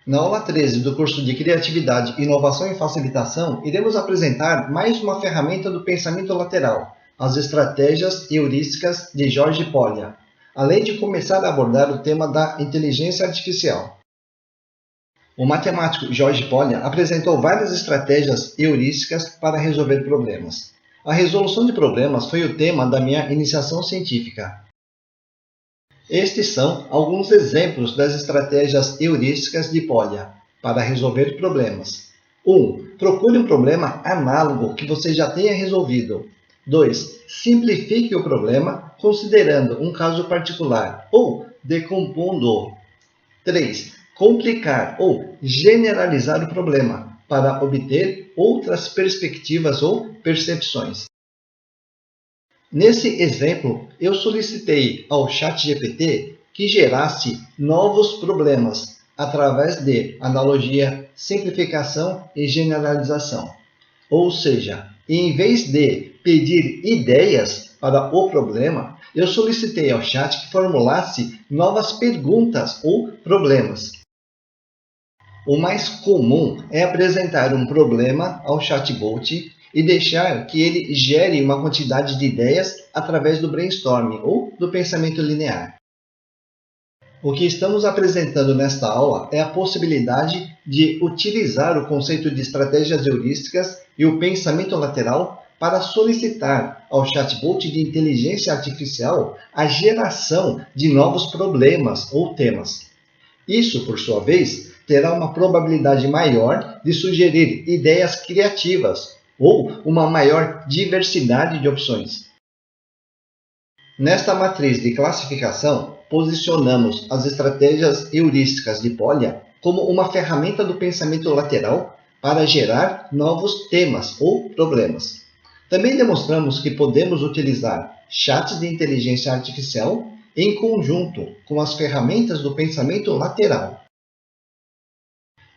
Na aula 13 do curso de Criatividade, Inovação e Facilitação, iremos apresentar mais uma ferramenta do pensamento lateral, as estratégias heurísticas de George Polya, além de começar a abordar o tema da inteligência artificial. O matemático George Polya apresentou várias estratégias heurísticas para resolver problemas. A resolução de problemas foi o tema da minha iniciação científica. Estes são alguns exemplos das estratégias heurísticas de Polya para resolver problemas. 1. Procure um problema análogo que você já tenha resolvido. 2. Simplifique o problema considerando um caso particular ou decompondo-o. 3. Complicar ou generalizar o problema para obter outras perspectivas ou percepções. Nesse exemplo, eu solicitei ao ChatGPT que gerasse novos problemas através de analogia, simplificação e generalização. Ou seja, em vez de pedir ideias para o problema, eu solicitei ao chat que formulasse novas perguntas ou problemas. O mais comum é apresentar um problema ao chatbot e deixar que ele gere uma quantidade de ideias através do brainstorming ou do pensamento linear. O que estamos apresentando nesta aula é a possibilidade de utilizar o conceito de estratégias heurísticas e o pensamento lateral para solicitar ao chatbot de inteligência artificial a geração de novos problemas ou temas. Isso, por sua vez, terá uma probabilidade maior de sugerir ideias criativas ou uma maior diversidade de opções. Nesta matriz de classificação, posicionamos as estratégias heurísticas de Polya como uma ferramenta do pensamento lateral para gerar novos temas ou problemas. Também demonstramos que podemos utilizar chats de inteligência artificial em conjunto com as ferramentas do pensamento lateral.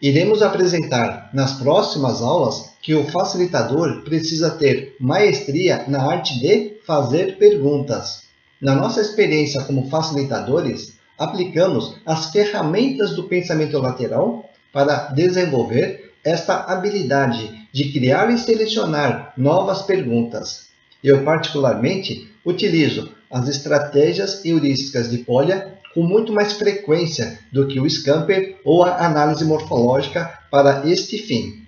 Iremos apresentar nas próximas aulas que o facilitador precisa ter maestria na arte de fazer perguntas. Na nossa experiência como facilitadores, aplicamos as ferramentas do pensamento lateral para desenvolver esta habilidade de criar e selecionar novas perguntas. Eu, particularmente, utilizo as estratégias heurísticas de Polya com muito mais frequência do que o Scamper ou a análise morfológica para este fim.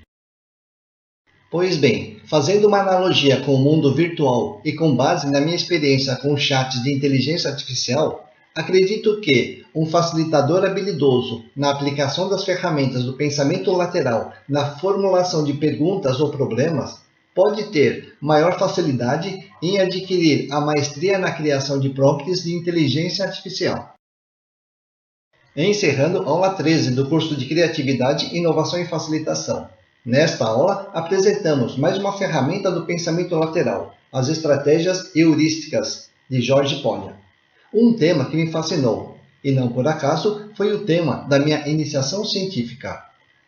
Pois bem, fazendo uma analogia com o mundo virtual e com base na minha experiência com chats de inteligência artificial, acredito que um facilitador habilidoso na aplicação das ferramentas do pensamento lateral na formulação de perguntas ou problemas pode ter maior facilidade em adquirir a maestria na criação de prompts de inteligência artificial. Encerrando a aula 13 do curso de Criatividade, Inovação e Facilitação. Nesta aula, apresentamos mais uma ferramenta do pensamento lateral, as estratégias heurísticas de George Polya. Um tema que me fascinou, e não por acaso, foi o tema da minha iniciação científica.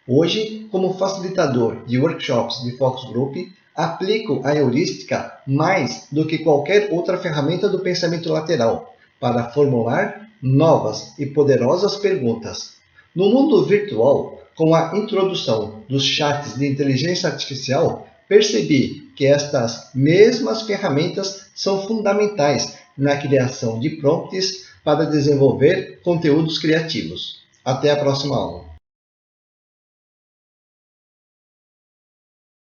Hoje, como facilitador de workshops de focus group, aplico a heurística mais do que qualquer outra ferramenta do pensamento lateral para formular novas e poderosas perguntas. No mundo virtual, com a introdução dos chats de inteligência artificial, percebi que estas mesmas ferramentas são fundamentais na criação de prompts para desenvolver conteúdos criativos. Até a próxima aula.